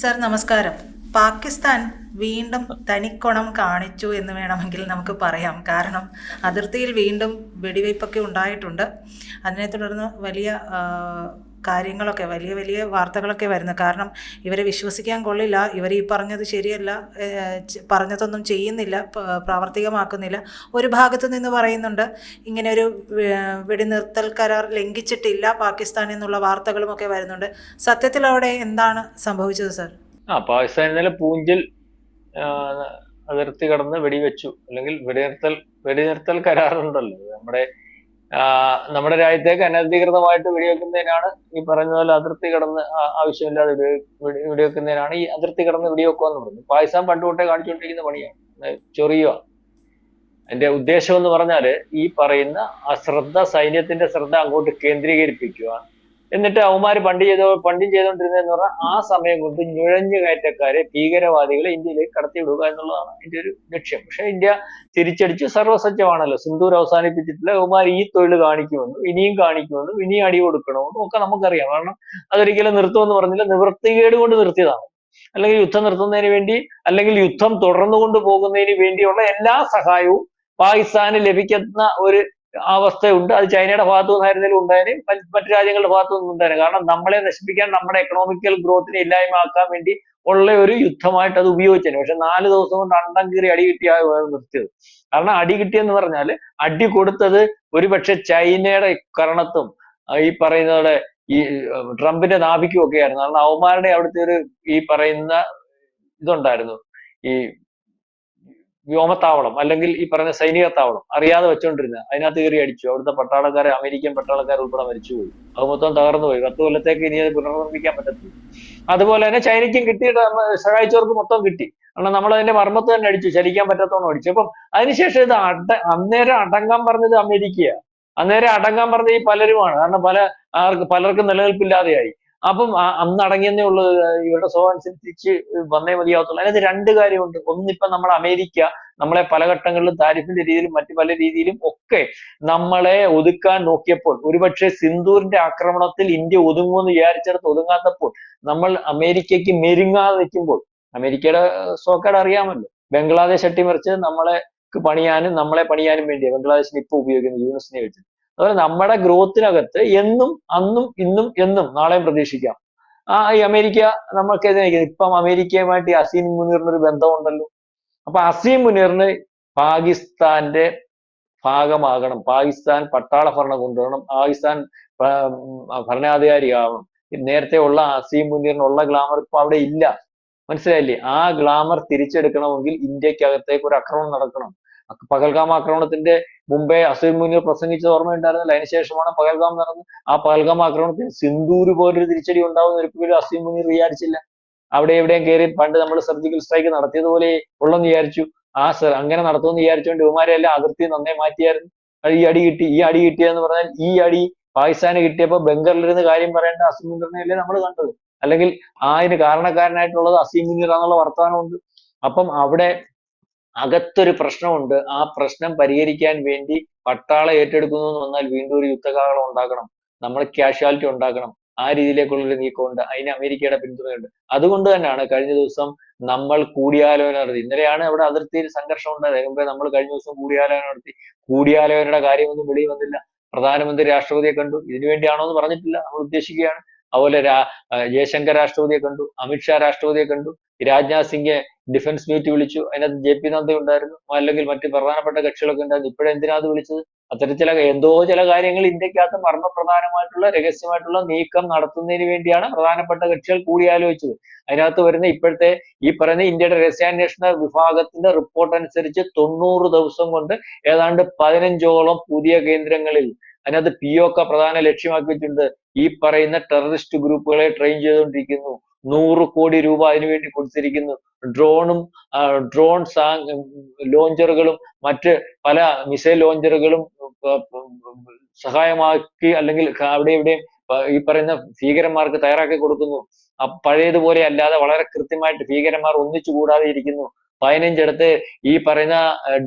Sir നമസ്കാരം. പാകിസ്ഥാൻ വീണ്ടും തനിക്കൊണം കാണിച്ചു എന്ന് വേണമെങ്കിൽ നമുക്ക് പറയാം. കാരണം അതിർത്തിയിൽ വീണ്ടും വെടിവയ്പ്പൊക്കെ ഉണ്ടായിട്ടുണ്ട്. അതിനെ തുടർന്ന് വലിയ കാര്യങ്ങളൊക്കെ വലിയ വലിയ വാർത്തകളൊക്കെ വരുന്നു. കാരണം ഇവരെ വിശ്വസിക്കാൻ കൊള്ളില്ല. ഇവർ ഈ പറഞ്ഞത് ശരിയല്ല, പറഞ്ഞതൊന്നും ചെയ്യുന്നില്ല, പ്രാവർത്തികമാക്കുന്നില്ല. ഒരു ഭാഗത്തു നിന്ന് പറയുന്നുണ്ട് ഇങ്ങനെ ഒരു വെടിനിർത്തൽ കരാർ ലംഘിച്ചിട്ടില്ല പാകിസ്ഥാൻ എന്നുള്ള വാർത്തകളുമൊക്കെ വരുന്നുണ്ട്. സത്യത്തിൽ അവിടെ എന്താണ് സംഭവിച്ചത് സർ? പാകിസ്ഥാൻ ഇന്നലെ പൂഞ്ചിൽ അതിർത്തി കടന്ന് വെടിവെച്ചു, അല്ലെങ്കിൽ വെടിനിർത്തൽ കരാറുണ്ടല്ലോ നമ്മുടെ രാജ്യത്തേക്ക് അനധികൃതമായിട്ട് വെടിവെക്കുന്നതിനാണ് ഈ പറഞ്ഞ പോലെ അതിർത്തി കടന്ന് ആവശ്യമില്ലാതെ വെടിവെക്കുന്നതിനാണ് ഈ അതിർത്തി കടന്ന് വെടിവെക്കുക എന്ന് പറയുന്നത്. പാകിസ്ഥാൻ പണ്ടുതൊട്ടേ കാണിച്ചുകൊണ്ടിരിക്കുന്ന പണിയാണ്, ചൊറിയുക. അതിന്റെ ഉദ്ദേശം എന്ന് പറഞ്ഞാല് ഈ പറയുന്ന സൈന്യത്തിന്റെ ശ്രദ്ധ അങ്ങോട്ട് കേന്ദ്രീകരിപ്പിക്കുക. എന്നിട്ട് അവന്മാര് പണ്ടും ചെയ്തുകൊണ്ടിരുന്നതെന്ന് പറഞ്ഞാൽ ആ സമയം കൊണ്ട് നുഴഞ്ഞു കയറ്റക്കാരെ, ഭീകരവാദികളെ ഇന്ത്യയിലേക്ക് കടത്തിവിടുക എന്നുള്ളതാണ് ഇതിന്റെ ഒരു ലക്ഷ്യം. പക്ഷെ ഇന്ത്യ തിരിച്ചടിച്ച് സർവ്വസജ്ജമാണല്ലോ. സിന്ദൂർ അവസാനിപ്പിച്ചിട്ടില്ല. അവന്മാർ ഈ തൊഴിൽ കാണിക്കുമെന്നും ഇനിയും കാണിക്കുമെന്നും ഇനിയും അടി കൊടുക്കണമെന്നും ഒക്കെ നമുക്കറിയാം. കാരണം അതൊരിക്കലും നിർത്തുമെന്ന് പറഞ്ഞില്ല, നിവൃത്തികേട് കൊണ്ട് നിർത്തിയതാണ്. അല്ലെങ്കിൽ യുദ്ധം നിർത്തുന്നതിന് വേണ്ടി, അല്ലെങ്കിൽ യുദ്ധം തുടർന്നു കൊണ്ടുപോകുന്നതിന് വേണ്ടിയുള്ള എല്ലാ സഹായവും പാകിസ്ഥാന് ലഭിക്കുന്ന ഒരു അവസ്ഥയുണ്ട്. അത് ചൈനയുടെ ഭാഗത്തു നിന്നായിരുന്നാലും ഉണ്ടായാലും മറ്റു രാജ്യങ്ങളുടെ ഭാഗത്തു നിന്നും ഉണ്ടായാലും. കാരണം നമ്മളെ നശിപ്പിക്കാൻ, നമ്മുടെ എക്കണോമിക്കൽ ഗ്രോത്തിനെ ഇല്ലായ്മയാക്കാൻ വേണ്ടി ഉള്ള ഒരു യുദ്ധമായിട്ട് അത് ഉപയോഗിച്ചത്. പക്ഷെ 4 ദിവസം കൊണ്ട് അണ്ടം കീറി അടി കിട്ടിയാണ് നിർത്തിയത്. കാരണം അടി കിട്ടിയെന്ന് പറഞ്ഞാല് അടി കൊടുത്തത് ഒരുപക്ഷെ ചൈനയുടെ കരണത്തും ഈ പറയുന്നവിടെ ഈ ട്രംപിന്റെ നാഭിക്കും ഒക്കെ ആയിരുന്നു. കാരണം അവന്മാരുടെ അവിടുത്തെ ഒരു ഈ പറയുന്ന ഇതുണ്ടായിരുന്നു, ഈ വ്യോമത്താവളം, അല്ലെങ്കിൽ ഈ പറഞ്ഞ സൈനിക താവളം അറിയാതെ വെച്ചോണ്ടിരുന്ന, അതിനകത്ത് കയറി അടിച്ചു. അവിടുത്തെ പട്ടാളക്കാരെ, അമേരിക്കൻ പട്ടാളക്കാർ ഉൾപ്പെടെ മരിച്ചുപോയി. അത് മൊത്തം തകർന്നു പോയി. 10 കൊല്ലത്തേക്ക് ഇനി അത് പുനർനിർമ്മിക്കാൻ പറ്റത്തില്ല. അതുപോലെ തന്നെ ചൈനയ്ക്കും കിട്ടിയിട്ട് സഹായിച്ചവർക്ക് മൊത്തം കിട്ടി. കാരണം നമ്മൾ അതിന്റെ മർമ്മത്ത് തന്നെ അടിച്ചു, ചലിക്കാൻ പറ്റാത്തോണം അടിച്ചു. അപ്പം അതിനുശേഷം ഇത് അന്നേരം അടങ്ങാൻ പറഞ്ഞത് അമേരിക്കയാണ്. അന്നേരം അടങ്ങാൻ പറഞ്ഞ ഈ പലരുമാണ്. കാരണം പലർക്കും നിലനിൽപ്പില്ലാതെയായി. അപ്പം അന്ന് അടങ്ങിയെന്നേ ഉള്ളൂ. ഇവരുടെ സ്വഭാവം അനുസരിച്ച് വന്നേ മതിയാവത്തുള്ളൂ. അതിനകത്ത് 2 കാര്യമുണ്ട്. ഒന്നിപ്പം നമ്മുടെ അമേരിക്ക നമ്മളെ പല ഘട്ടങ്ങളിലും താരിഫിന്റെ രീതിയിലും മറ്റു പല രീതിയിലും ഒക്കെ നമ്മളെ ഒതുക്കാൻ നോക്കിയപ്പോൾ, ഒരുപക്ഷെ സിന്ദൂരിന്റെ ആക്രമണത്തിൽ ഇന്ത്യ ഒതുങ്ങുമെന്ന് വിചാരിച്ചിടത്ത് ഒതുങ്ങാത്തപ്പോൾ, നമ്മൾ അമേരിക്കയ്ക്ക് മെരുങ്ങാതെ നിൽക്കുമ്പോൾ, അമേരിക്കയുടെ സോക്കേട് അറിയാമല്ലോ, ബംഗ്ലാദേശ് അട്ടിമറിച്ചത് നമ്മളെ പണിയാനും വേണ്ടിയാണ് ബംഗ്ലാദേശിന് ഇപ്പൊ ഉപയോഗിക്കുന്നത്, യൂണിസിനെ വെച്ചിട്ട്. അതുപോലെ നമ്മുടെ ഗ്രോത്തിനകത്ത് എന്നും അന്നും ഇന്നും എന്നും നാളെയും പ്രതീക്ഷിക്കാം. ഈ അമേരിക്ക നമ്മൾക്കെതിരെ നിൽക്കുന്നത്. ഇപ്പം അമേരിക്കയുമായിട്ട് ഈ അസീം മുനീറിന് ഒരു ബന്ധമുണ്ടല്ലോ. അപ്പൊ അസീം മുനീറിന് പാകിസ്ഥാന്റെ ഭാഗമാകണം, പാകിസ്ഥാൻ പട്ടാള ഭരണം കൊണ്ടുവരണം, പാകിസ്ഥാൻ ഭരണാധികാരിയാവണം. നേരത്തെ ഉള്ള അസീം മുനീറിനുള്ള ഗ്ലാമർ ഇപ്പൊ അവിടെ ഇല്ല. മനസ്സിലായില്ലേ? ആ ഗ്ലാമർ തിരിച്ചെടുക്കണമെങ്കിൽ ഇന്ത്യക്കകത്തേക്ക് ഒരു ആക്രമണം നടക്കണം. പഹൽഗാം ആക്രമണത്തിന്റെ മുമ്പേ അസീം മുനീർ പ്രസംഗിച്ചത് ഓർമ്മയുണ്ടായിരുന്നില്ല. അതിനുശേഷമാണ് പഹൽഗാം നടന്നത്. ആ പഹൽഗാം ആക്രമണത്തിൽ സിന്ദൂര് പോലൊരു തിരിച്ചടി ഉണ്ടാവുന്ന ഒരിക്കലും അസീം മുനീർ വിചാരിച്ചില്ല. അവിടെ എവിടെയും കയറി പണ്ട് നമ്മൾ സർജിക്കൽ സ്ട്രൈക്ക് നടത്തിയതുപോലെ ഉള്ളെന്ന് വിചാരിച്ചു. അങ്ങനെ നടത്തുമെന്ന് വിചാരിച്ചുകൊണ്ട് ഇവന്മാരെല്ലാം അതിർത്തി നന്നേ മാറ്റിയായിരുന്നു. ഈ അടി കിട്ടിയെന്ന് പറഞ്ഞാൽ, ഈ അടി പാകിസ്ഥാന് കിട്ടിയപ്പോ ബംഗറിലിരുന്ന് കാര്യം പറയേണ്ട അസീം മുനീറിനെ അല്ലേ നമ്മൾ കണ്ടത്. അല്ലെങ്കിൽ അതിന് കാരണക്കാരനായിട്ടുള്ളത് അസീം മുനീറാന്നുള്ള വർത്തമാനമുണ്ട്. അപ്പം അവിടെ അകത്തൊരു പ്രശ്നമുണ്ട്. ആ പ്രശ്നം പരിഹരിക്കാൻ വേണ്ടി പട്ടാളം ഏറ്റെടുക്കുന്നു എന്ന് വന്നാൽ വീണ്ടും ഒരു യുദ്ധകാഹളം ഉണ്ടാക്കണം, നമ്മൾ ക്യാഷ്വാലിറ്റി ഉണ്ടാക്കണം. ആ രീതിയിലേക്കുള്ളൊരു നീക്കമുണ്ട്. അതിന് അമേരിക്കയുടെ പിന്തുണയുണ്ട്. അതുകൊണ്ട് തന്നെയാണ് കഴിഞ്ഞ ദിവസം നമ്മൾ കൂടിയാലോചന നടത്തി. ഇന്നലെയാണ് അവിടെ അതിർത്തിയിൽ സംഘർഷം ഉണ്ടായത്. അതിന് മുമ്പേ നമ്മൾ കഴിഞ്ഞ ദിവസം കൂടിയാലോചന നടത്തി. കൂടിയാലോചനയുടെ കാര്യമൊന്നും വെളിയിൽ വന്നില്ല. പ്രധാനമന്ത്രി രാഷ്ട്രപതിയെ കണ്ടു. ഇതിനു വേണ്ടിയാണോ എന്ന് പറഞ്ഞിട്ടില്ല, നമ്മൾ ഉദ്ദേശിക്കുകയാണ്. അതുപോലെ ജയശങ്കർ രാഷ്ട്രപതിയെ കണ്ടു, അമിത്ഷാ രാഷ്ട്രപതിയെ കണ്ടു, രാജ്നാഥ് സിംഗ് ഡിഫൻസ് മീറ്റ് വിളിച്ചു. അതിനകത്ത് JP നദ്ദ ഉണ്ടായിരുന്നു, അല്ലെങ്കിൽ മറ്റ് പ്രധാനപ്പെട്ട കക്ഷികളൊക്കെ ഉണ്ടായിരുന്നു. ഇപ്പോഴെന്തിനാ അത് വിളിച്ചത്? അത്തരം ചില കാര്യങ്ങൾ ഇന്ത്യക്കകത്ത് മർമ്മപ്രധാനമായിട്ടുള്ള രഹസ്യമായിട്ടുള്ള നീക്കം നടത്തുന്നതിന് വേണ്ടിയാണ് പ്രധാനപ്പെട്ട കക്ഷികൾ കൂടിയാലോചിച്ചത്. അതിനകത്ത് വരുന്ന ഇപ്പോഴത്തെ ഈ പറയുന്ന ഇന്ത്യയുടെ രഹസ്യാന്വേഷണ വിഭാഗത്തിന്റെ റിപ്പോർട്ട് അനുസരിച്ച് 90 ദിവസം കൊണ്ട് ഏതാണ്ട് 15ഓളം പുതിയ കേന്ദ്രങ്ങളിൽ, അതിനകത്ത് POK പ്രധാന ലക്ഷ്യമാക്കി വെച്ചിട്ടുണ്ട്. ഈ പറയുന്ന ടെററിസ്റ്റ് ഗ്രൂപ്പുകളെ ട്രെയിൻ ചെയ്തുകൊണ്ടിരിക്കുന്നു. 100 കോടി രൂപ അതിനുവേണ്ടി കൊടുത്തിരിക്കുന്നു. ഡ്രോൺ ലോഞ്ചറുകളും മറ്റ് പല മിസൈൽ ലോഞ്ചറുകളും സഹായമാക്കി, അല്ലെങ്കിൽ അവിടെ ഇവിടെയും ഈ പറയുന്ന ഭീകരന്മാർക്ക് തയ്യാറാക്കി കൊടുക്കുന്നു. പഴയതുപോലെ അല്ലാതെ വളരെ കൃത്യമായിട്ട് ഭീകരന്മാർ ഒന്നിച്ചു കൂടാതെ ഇരിക്കുന്നു. 15 ഈ പറയുന്ന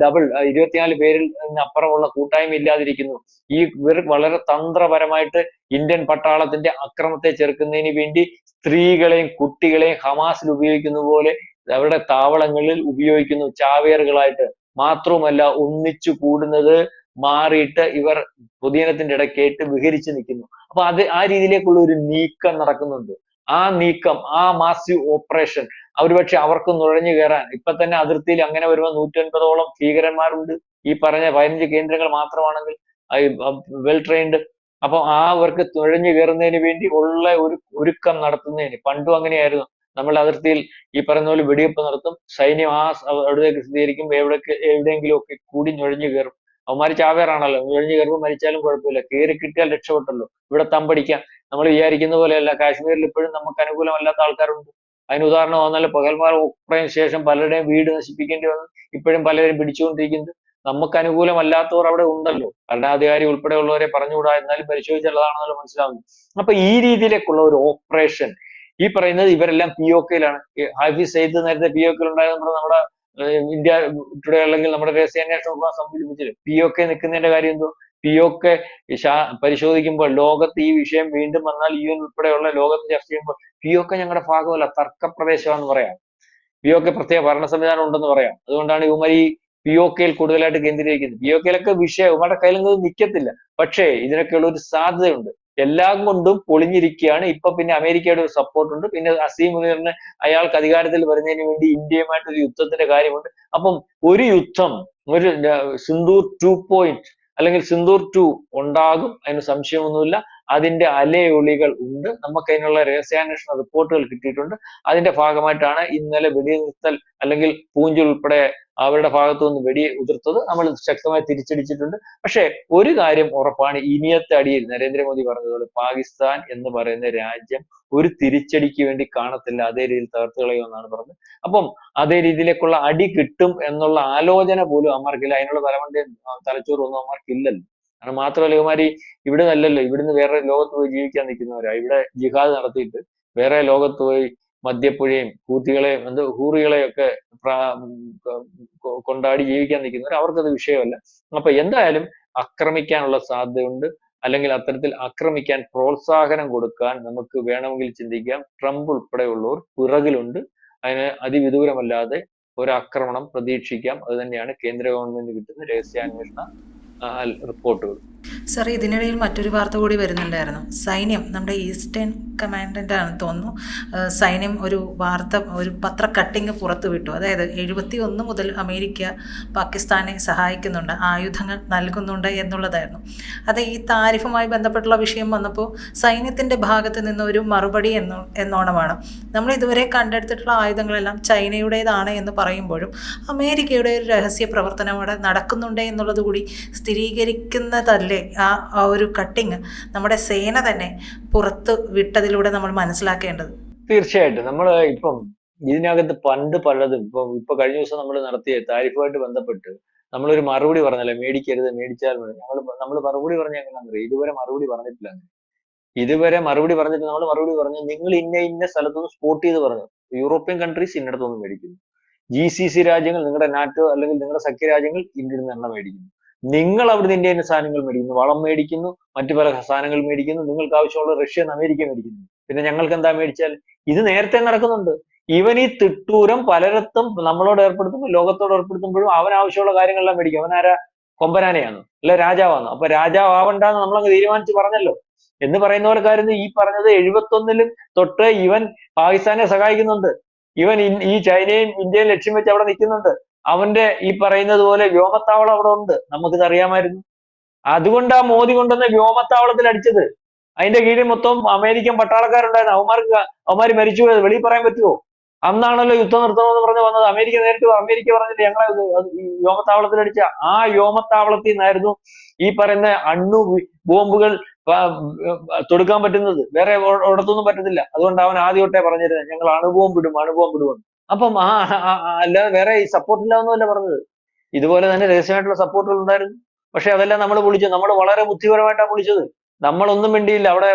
24 പേരിൽ അപ്പുറമുള്ള കൂട്ടായ്മ ഇല്ലാതിരിക്കുന്നു. ഇവർ വളരെ തന്ത്രപരമായിട്ട് ഇന്ത്യൻ പട്ടാളത്തിന്റെ അക്രമത്തെ ചെറുക്കുന്നതിന് വേണ്ടി സ്ത്രീകളെയും കുട്ടികളെയും ഹമാസിൽ ഉപയോഗിക്കുന്ന പോലെ അവരുടെ താവളങ്ങളിൽ ഉപയോഗിക്കുന്നു ചാവേറുകളായിട്ട്. മാത്രവുമല്ല ഒന്നിച്ചു കൂടുന്നത് മാറിയിട്ട് ഇവർ പൊതുജനത്തിന്റെ ഇടയ്ക്കേറ്റ് വിഹരിച്ചു നിൽക്കുന്നു. അപ്പൊ ആ രീതിയിലേക്കുള്ള ഒരു നീക്കം നടക്കുന്നുണ്ട്. ആ നീക്കം, ആ മാസീവ് ഓപ്പറേഷൻ, ഒരുപക്ഷെ അവർക്ക് നുഴഞ്ഞു കയറാൻ ഇപ്പൊ തന്നെ അതിർത്തിയിൽ അങ്ങനെ വരുമ്പോൾ 150ഓളം ഭീകരന്മാരുണ്ട്. ഈ പറഞ്ഞ 15 കേന്ദ്രങ്ങൾ മാത്രമാണെങ്കിൽ വെൽ ട്രെയിൻഡ്. അപ്പൊ അവർക്ക് നുഴഞ്ഞു കയറുന്നതിന് വേണ്ടി ഉള്ള ഒരു ഒരുക്കം നടത്തുന്നതിന് പണ്ടും അങ്ങനെയായിരുന്നു. നമ്മൾ അതിർത്തിയിൽ ഈ പറയുന്ന പോലെ വെടിവെപ്പ് നടത്തും, സൈന്യം അവിടേക്ക് സ്ഥിരീകരിക്കും, എവിടെയെങ്കിലും ഒക്കെ കൂടി നുഴഞ്ഞു കയറും. അവന്മാര് ചാവേറാണല്ലോ, നുഴഞ്ഞു കയറുമ്പോൾ മരിച്ചാലും കുഴപ്പമില്ല, കയറി കിട്ടിയാൽ രക്ഷപ്പെട്ടല്ലോ. ഇവിടെ തമ്പടിക്കാം. നമ്മൾ വിചാരിക്കുന്ന പോലെയല്ല, കാശ്മീരിൽ ഇപ്പോഴും നമുക്ക് അനുകൂലമല്ലാത്ത ആൾക്കാരുണ്ട്. അതിന് ഉദാഹരണം വന്നാൽ പകൽമാർ ഓപ്പറേഷന് ശേഷം പലരുടെയും വീട് നശിപ്പിക്കേണ്ടി വന്നു, ഇപ്പോഴും പലരും പിടിച്ചുകൊണ്ടിരിക്കുന്നത്. നമുക്ക് അനുകൂലമല്ലാത്തവർ അവിടെ ഉണ്ടല്ലോ. ഭരണാധികാരി ഉൾപ്പെടെയുള്ളവരെ പറഞ്ഞുകൂടാ, എന്നാലും പരിശോധിച്ചാൽ അതാണെന്നല്ലോ മനസ്സിലാവുന്നു. അപ്പൊ ഈ രീതിയിലേക്കുള്ള ഒരു ഓപ്പറേഷൻ, ഈ പറയുന്നത് ഇവരെല്ലാം POK യിലാണ്. ഹാഫിസ് സയ്യിദ് നേരത്തെ POK യിൽ ഉണ്ടായിരുന്നു, നമ്മുടെ ഇന്ത്യ ടുഡേ അല്ലെങ്കിൽ നമ്മുടെ രഹസ്യാന്വേഷണ വിഭാഗം സംഘടിപ്പിച്ചില്ല. POK നിൽക്കുന്നതിന്റെ കാര്യം എന്തോ? POK പരിശോധിക്കുമ്പോൾ ലോകത്ത് ഈ വിഷയം വീണ്ടും വന്നാൽ UN ഉൾപ്പെടെയുള്ള ലോകത്ത് ചർച്ച ചെയ്യുമ്പോൾ POK ഞങ്ങളുടെ ഭാഗമല്ല, തർക്കപ്രദേശമാണെന്ന് പറയാം. POK പ്രത്യേക ഭരണ സംവിധാനം ഉണ്ടെന്ന് പറയാം. അതുകൊണ്ടാണ് ഇവന്മാർ ഈ POK യിൽ കൂടുതലായിട്ട് കേന്ദ്രീകരിക്കുന്നത്. POK യിലൊക്കെ വിഷയം ഇവരുടെ കയ്യിലൊന്നും നിൽക്കത്തില്ല. പക്ഷേ ഇതിനൊക്കെയുള്ള ഒരു സാധ്യതയുണ്ട്. എല്ലാം കൊണ്ടും പൊളിഞ്ഞിരിക്കുകയാണ്. ഇപ്പൊ പിന്നെ അമേരിക്കയുടെ ഒരു സപ്പോർട്ട് ഉണ്ട്. പിന്നെ അസീം മുനീറിന് അയാൾക്ക് അധികാരത്തിൽ വരുന്നതിന് വേണ്ടി ഇന്ത്യയുമായിട്ട് ഒരു യുദ്ധത്തിന്റെ കാര്യമുണ്ട്. അപ്പം ഒരു യുദ്ധം, ഒരു സിന്ദൂർ 2 അല്ലെങ്കിൽ സിന്ദൂർ 2 ഉണ്ടാകും, അതിന് സംശയമൊന്നുമില്ല. അതിന്റെ അലയൊളികൾ ഉണ്ട്. നമുക്ക് അതിനുള്ള രഹസ്യാന്വേഷണ റിപ്പോർട്ടുകൾ കിട്ടിയിട്ടുണ്ട്. അതിന്റെ ഭാഗമായിട്ടാണ് ഇന്നലെ വെടിനിർത്തൽ അല്ലെങ്കിൽ പൂഞ്ച് ഉൾപ്പെടെ അവരുടെ ഭാഗത്തു നിന്ന് വെടി ഉതിർത്തത്. നമ്മൾ ശക്തമായി തിരിച്ചടിച്ചിട്ടുണ്ട്. പക്ഷേ ഒരു കാര്യം ഉറപ്പാണ്, ഇനിയത്തെ അടിയിൽ നരേന്ദ്രമോദി പറഞ്ഞതുപോലെ പാകിസ്ഥാൻ എന്ന് പറയുന്ന രാജ്യം ഒരു തിരിച്ചടിക്ക് വേണ്ടി കാണത്തില്ല, അതേ രീതിയിൽ തകർത്ത് കളയുമെന്നാണ് പറഞ്ഞത്. അപ്പം അതേ രീതിയിലേക്കുള്ള അടി കിട്ടും എന്നുള്ള ആലോചന പോലും അമ്മർക്കില്ല. അതിനുള്ള തലച്ചോറ് ഒന്നും അമ്മർക്കില്ലല്ലോ. കാരണം മാത്രമല്ല, ഇവന്മാര് ഇവിടെ അല്ലല്ലോ, ഇവിടുന്ന് വേറെ ലോകത്ത് പോയി ജീവിക്കാൻ നിൽക്കുന്നവരാ. ഇവിടെ ജിഹാദ് നടത്തിയിട്ട് വേറെ ലോകത്ത് പോയി മദ്യപ്പുഴയും ഹൂത്തികളെയും ഹൂറികളെയും ഒക്കെ കൊണ്ടാടി ജീവിക്കാൻ നിൽക്കുന്നവർ. അവർക്കത് വിഷയമല്ല. അപ്പൊ എന്തായാലും ആക്രമിക്കാനുള്ള സാധ്യതയുണ്ട്, അല്ലെങ്കിൽ അത്തരത്തിൽ ആക്രമിക്കാൻ പ്രോത്സാഹനം കൊടുക്കാൻ നമുക്ക് വേണമെങ്കിൽ ചിന്തിക്കാം. ട്രംപ് ഉൾപ്പെടെയുള്ളവർ പിറകിലുണ്ട്. അതിന് അതിവിദൂരമല്ലാതെ ഒരു ആക്രമണം പ്രതീക്ഷിക്കാം. അത് തന്നെയാണ് കേന്ദ്ര ഗവൺമെന്റ് കിട്ടുന്ന രഹസ്യാന്വേഷണ റിപ്പോർട്ടുകൾ. സർ, ഇതിനിടയിൽ മറ്റൊരു വാർത്ത കൂടി വരുന്നുണ്ടായിരുന്നു. സൈന്യം, നമ്മുടെ ഈസ്റ്റേൺ കമാൻഡൻ്റ് ആണെന്ന് തോന്നുന്നു, സൈന്യം ഒരു പത്ര കട്ടിങ് പുറത്തുവിട്ടു. അതായത് 71 മുതൽ അമേരിക്ക പാകിസ്ഥാനെ സഹായിക്കുന്നുണ്ട്, ആയുധങ്ങൾ നൽകുന്നുണ്ട് എന്നുള്ളതായിരുന്നു. അത് ഈ താരിഫുമായി ബന്ധപ്പെട്ടുള്ള വിഷയം വന്നപ്പോൾ സൈന്യത്തിൻ്റെ ഭാഗത്ത് നിന്ന് ഒരു മറുപടി എന്നോണമാണ്. നമ്മൾ ഇതുവരെ കണ്ടെടുത്തിട്ടുള്ള ആയുധങ്ങളെല്ലാം ചൈനയുടേതാണ് എന്ന് പറയുമ്പോഴും അമേരിക്കയുടെ ഒരു രഹസ്യ പ്രവർത്തനം അവിടെ നടക്കുന്നുണ്ട് എന്നുള്ളത് കൂടി സ്ഥിരീകരിക്കുന്നതല്ലേ ആ ഒരു കട്ടിങ് നമ്മുടെ സേന തന്നെ പുറത്ത് വിട്ടതിലൂടെ നമ്മൾ മനസ്സിലാക്കേണ്ടത്? തീർച്ചയായിട്ടും. നമ്മൾ ഇപ്പം ഇതിനകത്ത് പണ്ട് പലതും ഇപ്പൊ കഴിഞ്ഞ ദിവസം നമ്മൾ നടത്തിയ താരിഫുമായിട്ട് ബന്ധപ്പെട്ട് നമ്മളൊരു മറുപടി പറഞ്ഞല്ലോ, മേടിക്കരുത്, മേടിച്ചാൽ മതി. നമ്മൾ മറുപടി പറഞ്ഞ എങ്ങനെയാണെന്നറിയോ? ഇതുവരെ മറുപടി പറഞ്ഞിട്ടില്ല. ഇതുവരെ മറുപടി പറഞ്ഞിട്ട് നമ്മൾ മറുപടി പറഞ്ഞു, നിങ്ങൾ ഇന്ന സ്ഥലത്തുനിന്ന് സ്പോട്ട് ചെയ്ത് പറഞ്ഞു. യൂറോപ്യൻ കൺട്രീസ് ഇന്നിടത്തൊന്നും മേടിക്കുന്നു, GCC രാജ്യങ്ങൾ, നിങ്ങളുടെ നാറ്റോ അല്ലെങ്കിൽ നിങ്ങളുടെ സഖ്യരാജ്യങ്ങൾ ഇന്ത്യയിൽ നിന്ന് എണ്ണ മേടിക്കുന്നു. നിങ്ങൾ അവിടുന്ന് ഇന്ത്യയിൽ സാധനങ്ങൾ മേടിക്കുന്നു, വളം മേടിക്കുന്നു, മറ്റു പല സാധനങ്ങൾ മേടിക്കുന്നു. നിങ്ങൾക്ക് ആവശ്യമുള്ള റഷ്യ നിന്ന് അമേരിക്ക മേടിക്കുന്നു. പിന്നെ ഞങ്ങൾക്ക് എന്താ മേടിച്ചാൽ? ഇത് നേരത്തെ നടക്കുന്നുണ്ട്. ഇവൻ ഈ തിട്ടൂരം പലയിടത്തും നമ്മളോട് ഏർപ്പെടുത്തുമ്പോൾ, ലോകത്തോട് ഏർപ്പെടുത്തുമ്പോഴും അവൻ ആവശ്യമുള്ള കാര്യങ്ങളെല്ലാം മേടിക്കും. അവനാരാ? കൊമ്പനാനയാണ്, അല്ല രാജാവാണ്. അപ്പൊ രാജാവ് ആവണ്ടെന്ന് നമ്മളങ്ങ് തീരുമാനിച്ച് പറഞ്ഞല്ലോ. എന്ന് പറയുന്ന പോലെ കാര്യം ഈ പറഞ്ഞത് 71 തൊട്ട് ഇവൻ പാകിസ്ഥാനെ സഹായിക്കുന്നുണ്ട്. ഇവൻ ഈ ചൈനയും ഇന്ത്യയും ലക്ഷ്യം വെച്ച് അവിടെ നിൽക്കുന്നുണ്ട്. അവന്റെ ഈ പറയുന്നത് പോലെ വ്യോമത്താവളം അവിടെ ഉണ്ട്. നമുക്കിത് അറിയാമായിരുന്നു. അതുകൊണ്ടാ മോദി കൊണ്ടുവന്ന വ്യോമത്താവളത്തിൽ അടിച്ചത്. അതിന്റെ കീഴിൽ മൊത്തം അമേരിക്കൻ പട്ടാളക്കാരുണ്ടായിരുന്നു. അവന്മാര് മരിച്ചു പോയത് വെളിയിൽ പറയാൻ പറ്റുമോ? അന്നാണല്ലോ യുദ്ധം നിർത്തണമെന്ന് പറഞ്ഞ് വന്നത്. അമേരിക്ക പറഞ്ഞിട്ട് ഞങ്ങളെ വ്യോമത്താവളത്തിൽ അടിച്ച ആ വ്യോമത്താവളത്തിൽ നിന്നായിരുന്നു ഈ പറയുന്ന ബോംബുകൾ തൊടുക്കാൻ പറ്റുന്നത്. വേറെ ഒരിടത്തൊന്നും പറ്റത്തില്ല. അതുകൊണ്ട് അവൻ ആദ്യം തൊട്ടേ പറഞ്ഞിരുന്നത് ഞങ്ങൾ അണുബോംബിടും. അപ്പം അല്ലാതെ വേറെ ഈ സപ്പോർട്ട് ഇല്ലാന്നല്ല പറഞ്ഞത്. ഇതുപോലെ തന്നെ രഹസ്യമായിട്ടുള്ള സപ്പോർട്ടുകൾ ഉണ്ടായിരുന്നു. പക്ഷെ അതെല്ലാം നമ്മൾ പൊളിച്ചു. നമ്മൾ വളരെ ബുദ്ധിപരമായിട്ടാണ് പൊളിച്ചത്. നമ്മളൊന്നും വേണ്ടിയില്ല. അവിടെ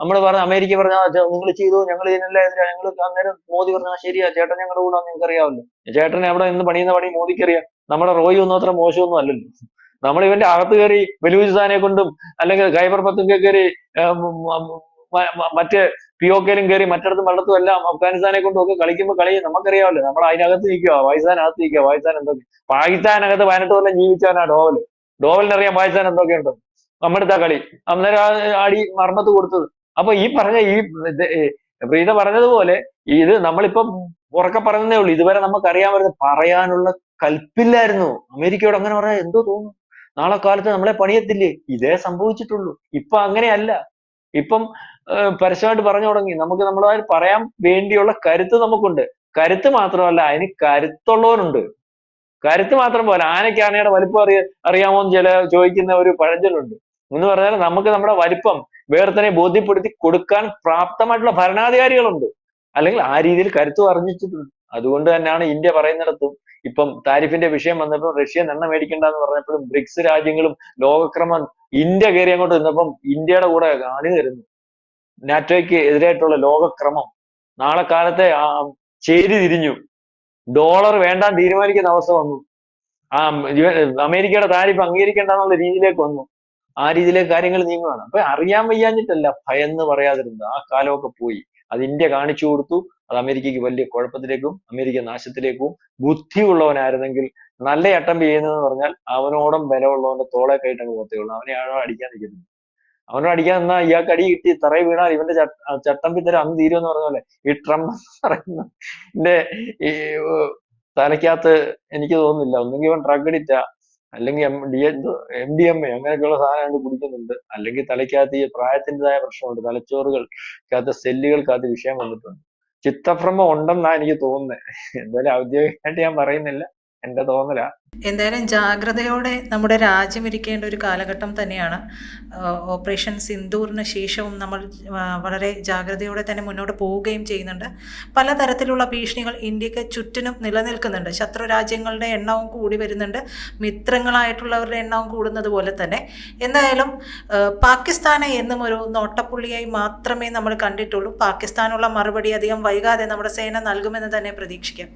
നമ്മൾ പറഞ്ഞ അമേരിക്ക പറഞ്ഞ നിങ്ങൾ ചെയ്തു, ഞങ്ങൾ ഇതിനെല്ലാം എതിരാ. ഞങ്ങൾ അന്നേരം മോദി പറഞ്ഞാൽ ശരിയാ ചേട്ടൻ, ഞങ്ങളുടെ കൂടെ നിങ്ങൾക്ക് അറിയാമല്ലോ. ചേട്ടനെ അവിടെ നിന്ന് പണിയുന്ന പണി മോദിക്ക് അറിയാം. നമ്മുടെ റോയി ഒന്നും അത്ര മോശമൊന്നും അല്ലല്ലോ. നമ്മൾ ഇവന്റെ അകത്ത് കയറി ബലൂചിസ്ഥാനെ കൊണ്ടും അല്ലെങ്കിൽ ഖൈബർ പത്തുക്കെ കയറി മറ്റ് POK-യിലും കയറി മറ്റിടത്തും വെള്ളത്തും എല്ലാം അഫ്ഗാനിസ്ഥാനെ കൊണ്ടും ഒക്കെ കളിക്കുമ്പോൾ കളി നമുക്കറിയാമല്ലോ. നമ്മൾ അതിനകത്ത് നിൽക്കുക, പാകിസ്ഥാനകത്ത് നിൽക്കുക. പാകിസ്ഥാൻ എന്തൊക്കെ, പാകിസ്ഥാനകത്ത് 18 കൊല്ലം ജീവിച്ചവനാ ഡോവൽ. ഡോവലിനറിയാം പാകിസ്ഥാൻ എന്തൊക്കെയുണ്ട്. നമ്മുടെ അടുത്ത കളി അന്നേരം ആടി മർമ്മത്ത് കൊടുത്തത്. അപ്പൊ ഈ പറഞ്ഞ പ്രീത പറഞ്ഞതുപോലെ ഇത് നമ്മളിപ്പം ഉറക്കെ പറഞ്ഞതേ ഉള്ളൂ. ഇതുവരെ നമുക്കറിയാൻ പറയാനുള്ള കൽപ്പില്ലായിരുന്നു. അമേരിക്കയോട് അങ്ങനെ പറയാൻ എന്തോ തോന്നുന്നു. നാളെ കാലത്ത് നമ്മളെ പണിയത്തില്ലേ? ഇതേ സംഭവിച്ചിട്ടുള്ളൂ. ഇപ്പൊ അങ്ങനെയല്ല. ഇപ്പം പരസ്യമായിട്ട് പറഞ്ഞു തുടങ്ങി. നമുക്ക് നമ്മളായി പറയാൻ വേണ്ടിയുള്ള കരുത്ത് നമുക്കുണ്ട്. കരുത്ത് മാത്രമല്ല, അതിന് കരുത്തുള്ളവരുണ്ട്. കരുത്ത് മാത്രം പോരാ, ആനയ്ക്ക് ആനയുടെ വലിപ്പം അറിയാമോ എന്ന് ചോദിക്കുന്ന ഒരു പഴഞ്ചൊല്ലുണ്ട്. എന്ന് പറഞ്ഞാൽ നമുക്ക് നമ്മുടെ വലിപ്പം വേറൊരുത്തനെ ബോധ്യപ്പെടുത്തി കൊടുക്കാൻ പ്രാപ്തമായിട്ടുള്ള ഭരണാധികാരികളുണ്ട്. അല്ലെങ്കിൽ ആ രീതിയിൽ കരുത്ത് വർദ്ധിച്ചിട്ടുണ്ട്. അതുകൊണ്ട് തന്നെയാണ് ഇന്ത്യ പറയുന്നിടത്തും ഇപ്പം താരിഫിന്റെ വിഷയം വന്നപ്പോൾ റഷ്യ എണ്ണ മേടിക്കണ്ടെന്ന് പറഞ്ഞപ്പോഴും ബ്രിക്സ് രാജ്യങ്ങളും ലോകക്രമം ഇന്ത്യ കയറി അങ്ങോട്ട് നിന്നപ്പം ഇന്ത്യയുടെ കൂടെ അണിനിരന്നു. നാറ്റോയ്ക്ക് എതിരായിട്ടുള്ള ലോകക്രമം നാളെ കാലത്തെ ചേരി തിരിഞ്ഞു. ഡോളർ വേണ്ടാന്ന് തീരുമാനിക്കുന്ന അവസ്ഥ വന്നു. അമേരിക്കയുടെ താരിഫ് അംഗീകരിക്കേണ്ടെന്നുള്ള രീതിയിലേക്ക് വന്നു. ആ രീതിയിലേക്ക് കാര്യങ്ങൾ നീങ്ങുകയാണ്. അപ്പൊ അറിയാൻ വയ്യാഞ്ഞിട്ടല്ല, ഭയന്ന് പറയാതിരുന്നത്. ആ കാലമൊക്കെ പോയി. അത് ഇന്ത്യ കാണിച്ചു കൊടുത്തു. അത് അമേരിക്കയ്ക്ക് വലിയ കുഴപ്പത്തിലേക്കും അമേരിക്ക നാശത്തിലേക്കും. ബുദ്ധിയുള്ളവനായിരുന്നെങ്കിൽ നല്ല അറ്റംപ്റ്റ് ചെയ്യുന്നതെന്ന് പറഞ്ഞാൽ അവനോടും ബലമുള്ളവന്റെ തോളെ കയറ്റങ്ങ് പോകത്തേ ഉള്ളൂ. അവനെ ആഴോ അടിക്കാൻ നിൽക്കുന്നു. അവനോട് അടിക്കാൻ നിന്നാ ഇയാൾക്ക് അടി കിട്ടി തറയിൽ വീണാൽ ഇവന്റെ ചട്ടമ്പിത്തരം അന്ന് തീരുമെന്ന് പറഞ്ഞ പോലെ ഈ ട്രംപ് പറയുന്ന ഈ തലയ്ക്കകത്ത് എനിക്ക് തോന്നുന്നില്ല. ഒന്നെങ്കിൽ ഇവൻ ഡ്രഗ് അഡിക്റ്റാ, അല്ലെങ്കിൽ MDMA അങ്ങനെയൊക്കെയുള്ള സാധനം കണ്ട് കുടിക്കുന്നുണ്ട്, അല്ലെങ്കിൽ തലയ്ക്കകത്ത് ഈ പ്രായത്തിൻ്റെതായ പ്രശ്നമുണ്ട്. തലച്ചോറുകൾക്കകത്ത് സെല്ലുകൾക്കകത്ത് വിഷയം വന്നിട്ടുണ്ട്. ചിത്തഭ്രമം ഉണ്ടെന്നാ എനിക്ക് തോന്നുന്നത്. എന്തായാലും ഔദ്യോഗികമായിട്ട് ഞാൻ പറയുന്നില്ല, എന്റെ തോന്നലാ. എന്തായാലും ജാഗ്രതയോടെ നമ്മുടെ രാജ്യം ഇരിക്കേണ്ട ഒരു കാലഘട്ടം തന്നെയാണ്. ഓപ്പറേഷൻ സിന്ദൂറിന് ശേഷവും നമ്മൾ വളരെ ജാഗ്രതയോടെ തന്നെ മുന്നോട്ട് പോവുകയും ചെയ്യുന്നുണ്ട്. പലതരത്തിലുള്ള ഭീഷണികൾ ഇന്ത്യക്ക് ചുറ്റിനും നിലനിൽക്കുന്നുണ്ട്. ശത്രു രാജ്യങ്ങളുടെ എണ്ണവും കൂടി വരുന്നുണ്ട്, മിത്രങ്ങളായിട്ടുള്ളവരുടെ എണ്ണവും കൂടുന്നത് പോലെ തന്നെ. എന്തായാലും പാകിസ്ഥാനെ എന്നും ഒരു നോട്ടപ്പുള്ളിയായി മാത്രമേ നമ്മൾ കണ്ടിട്ടുള്ളൂ. പാകിസ്ഥാനുള്ള മറുപടി അധികം വൈകാതെ നമ്മുടെ സേന നൽകുമെന്ന് തന്നെ പ്രതീക്ഷിക്കാം.